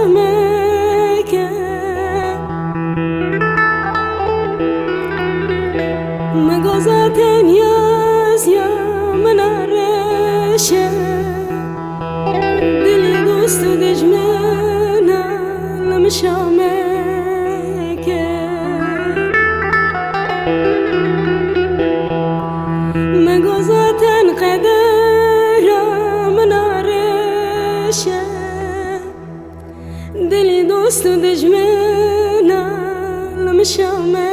مکه مگذاتن یاز یا منارشه دلی دوست و دجمنه لمشامکه مگذاتن قدر منارشه دلی دوست و دجمنه لمشامکه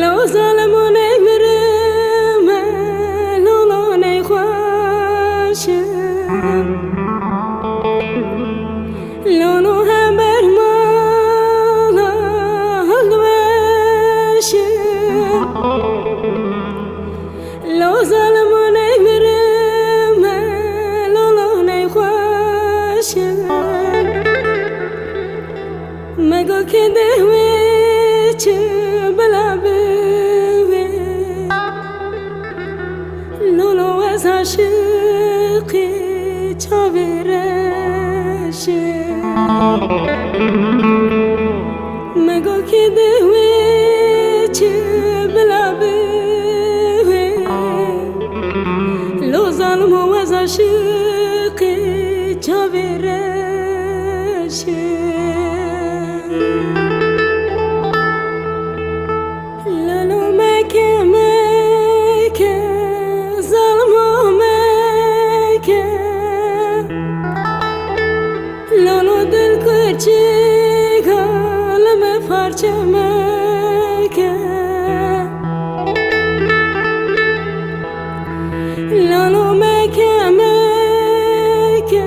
لو ظلموني مرم لولوني خواشم لونو هم برمالا هلوشم لو ظلموني مرم لولوني خواشم مگو که دهوی چه بلا بوی لولو از عشقی چاورشه مگو که دهوی چه بلا بوی لو ظلمو از عشقی چاورشه لولو دل کوچیک لم پارچه مکه لولو مکه مکه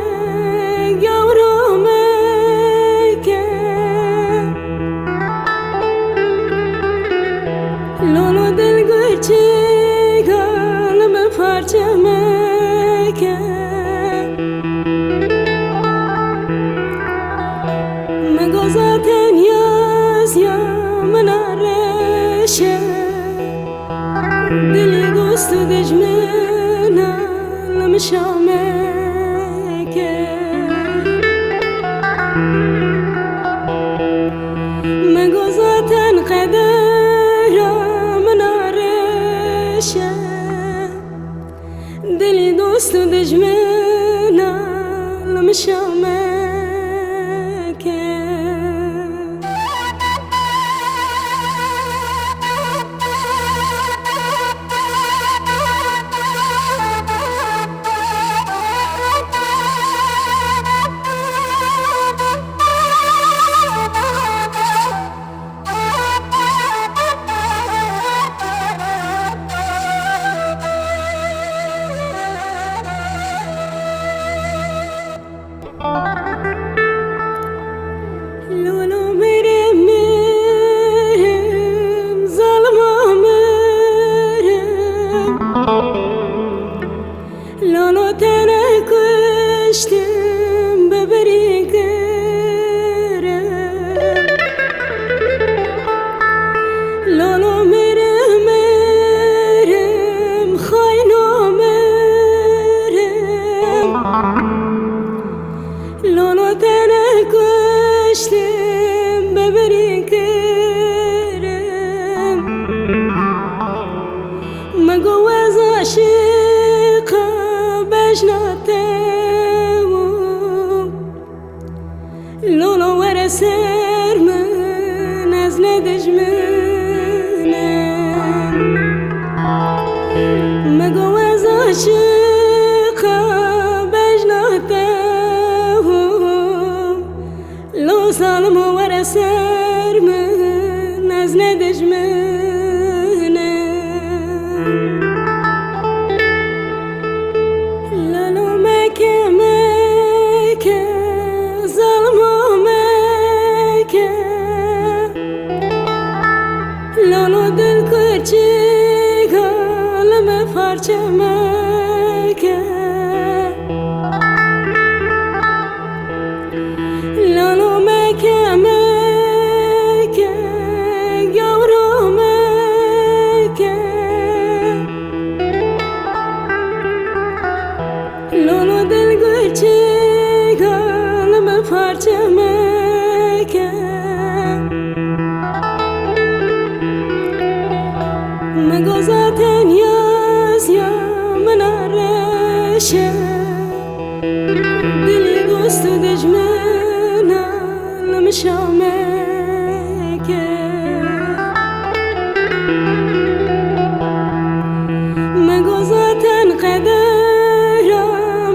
یارو مکه لولو دل کوچیک لم پارچه مکه مگذاتن یاز یا منارشه دلی دوست و دجمنه لمشامکه مگذاتن قدر منارشه دلی دوست و دجمنه لمشامکه ورسر من از ندجمنم مگو از عاشقا بجناتهم لو ظالم ورسر من از ندجمنم لالو مکه مکه لالو دل کوچیکا لمه پارچه مکه لالو مکه مکه یورو مکه لالو دل کوچیکا لمه پارچه مکه مگو zaten yaz ya menarşe dili dostu dejmena lemşameke مگو zaten qadera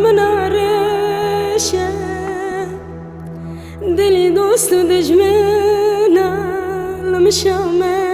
menarşe dili dostu dejmena lemşameke